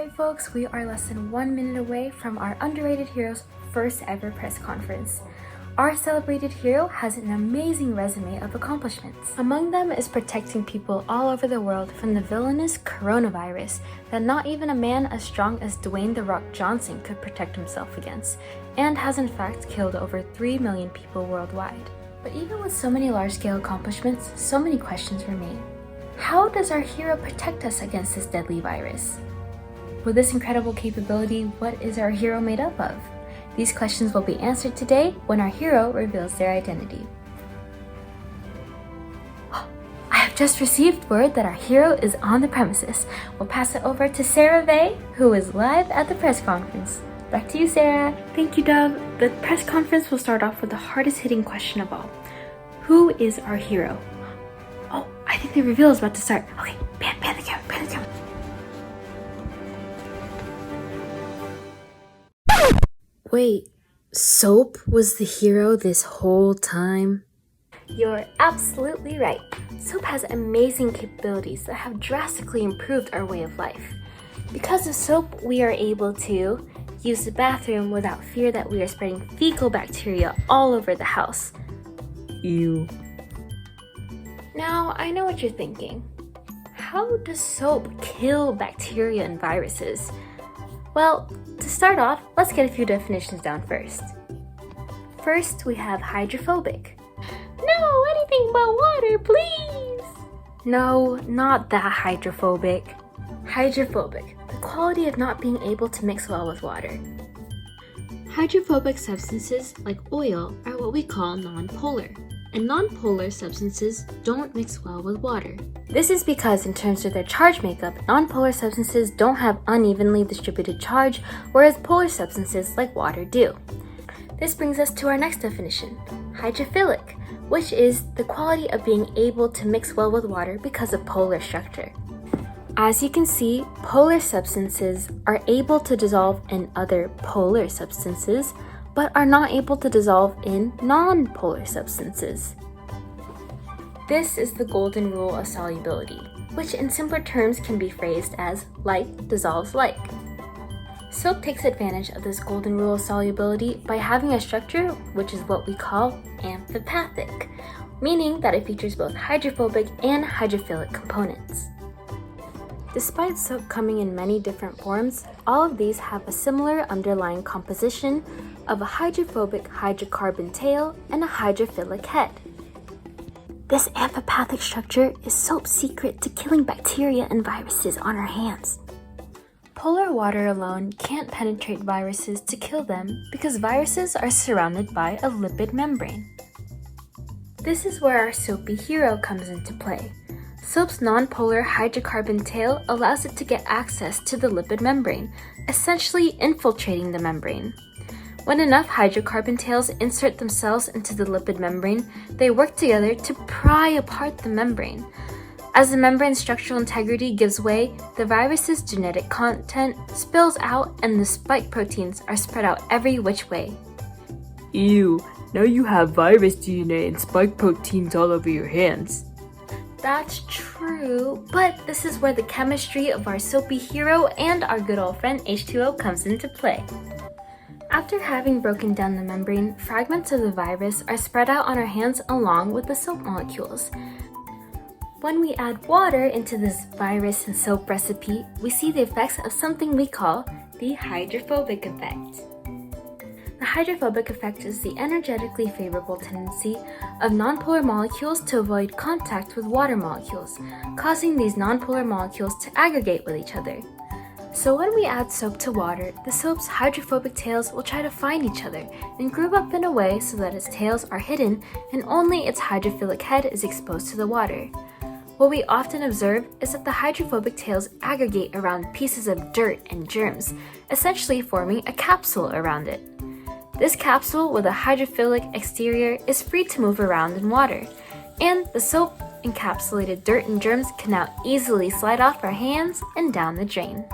Alright folks, we are less than 1 minute away from our Underrated Heroes' first ever press conference. Our celebrated hero has an amazing resume of accomplishments. Among them is protecting people all over the world from the villainous coronavirus that not even a man as strong as Dwayne "The Rock" Johnson could protect himself against, and has in fact killed over 3 million people worldwide. But even with so many large-scale accomplishments, so many questions remain. How does our hero protect us against this deadly virus? With this incredible capability, what is our hero made up of? These questions will be answered today when our hero reveals their identity. I have just received word that our hero is on the premises. We'll pass it over to Sarah Vay, who is live at the press conference. Back to you, Sarah. Thank you, Dove. The press conference will start off with the hardest hitting question of all. Who is our hero? Oh, I think the reveal is about to start. Okay, pan the camera, pan the camera. Wait, Soap was the hero this whole time? You're absolutely right. Soap has amazing capabilities that have drastically improved our way of life. Because of Soap, we are able to use the bathroom without fear that we are spreading fecal bacteria all over the house. Ew. Now, I know what you're thinking. How does Soap kill bacteria and viruses? Well, to start off, let's get a few definitions down first. First, we have hydrophobic. No, anything but water, please! No, not that hydrophobic. Hydrophobic, the quality of not being able to mix well with water. Hydrophobic substances, like oil, are what we call nonpolar, and nonpolar substances don't mix well with water. This is because in terms of their charge makeup, nonpolar substances don't have unevenly distributed charge, whereas polar substances like water do. This brings us to our next definition, hydrophilic, which is the quality of being able to mix well with water because of polar structure. As you can see, polar substances are able to dissolve in other polar substances, but are not able to dissolve in non-polar substances. This is the golden rule of solubility, which in simpler terms can be phrased as like dissolves like. Soap takes advantage of this golden rule of solubility by having a structure which is what we call amphipathic, meaning that it features both hydrophobic and hydrophilic components. Despite soap coming in many different forms, all of these have a similar underlying composition of a hydrophobic hydrocarbon tail and a hydrophilic head. This amphipathic structure is Soap's secret to killing bacteria and viruses on our hands. Polar water alone can't penetrate viruses to kill them because viruses are surrounded by a lipid membrane. This is where our soapy hero comes into play. Soap's nonpolar hydrocarbon tail allows it to get access to the lipid membrane, essentially infiltrating the membrane. When enough hydrocarbon tails insert themselves into the lipid membrane, they work together to pry apart the membrane. As the membrane's structural integrity gives way, the virus's genetic content spills out and the spike proteins are spread out every which way. Ew, now you have virus DNA and spike proteins all over your hands. That's true, but this is where the chemistry of our soapy hero and our good old friend H2O comes into play. After having broken down the membrane, fragments of the virus are spread out on our hands along with the soap molecules. When we add water into this virus and soap recipe, we see the effects of something we call the hydrophobic effect. The hydrophobic effect is the energetically favorable tendency of nonpolar molecules to avoid contact with water molecules, causing these nonpolar molecules to aggregate with each other. So when we add soap to water, the soap's hydrophobic tails will try to find each other and group up in a way so that its tails are hidden and only its hydrophilic head is exposed to the water. What we often observe is that the hydrophobic tails aggregate around pieces of dirt and germs, essentially forming a capsule around it. This capsule with a hydrophilic exterior is free to move around in water, and the soap encapsulated dirt and germs can now easily slide off our hands and down the drain.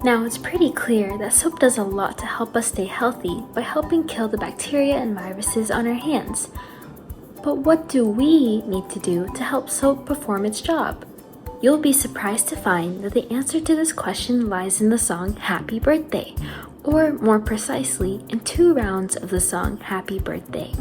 Now it's pretty clear that soap does a lot to help us stay healthy by helping kill the bacteria and viruses on our hands. But what do we need to do to help soap perform its job? You'll be surprised to find that the answer to this question lies in the song Happy Birthday, or more precisely, in 2 rounds of the song Happy Birthday.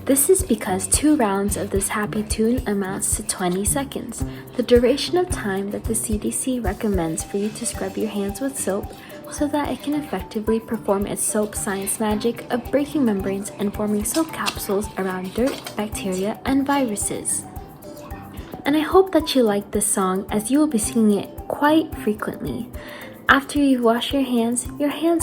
This is because 2 rounds of this happy tune amounts to 20 seconds, the duration of time that the CDC recommends for you to scrub your hands with soap so that it can effectively perform its soap science magic of breaking membranes and forming soap capsules around dirt, bacteria, and viruses. And I hope that you like this song, as you will be singing it quite frequently. After you wash your hands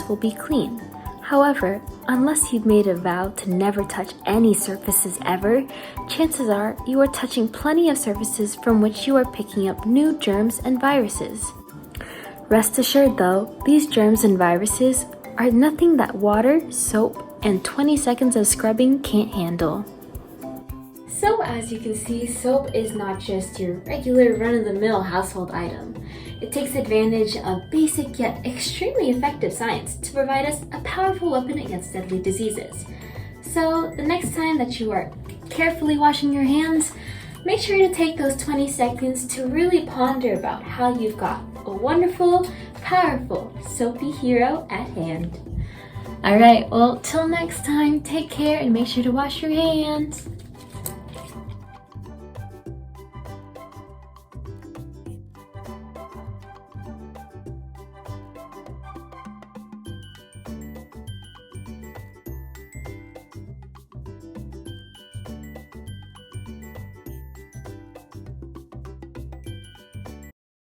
will be clean. However, unless you've made a vow to never touch any surfaces ever, chances are you are touching plenty of surfaces from which you are picking up new germs and viruses. Rest assured though, these germs and viruses are nothing that water, soap, and 20 seconds of scrubbing can't handle. So as you can see, soap is not just your regular run-of-the-mill household item. It takes advantage of basic yet extremely effective science to provide us a powerful weapon against deadly diseases. So the next time that you are carefully washing your hands, make sure to take those 20 seconds to really ponder about how you've got a wonderful, powerful, soapy hero at hand. Alright, well, till next time, take care and make sure to wash your hands.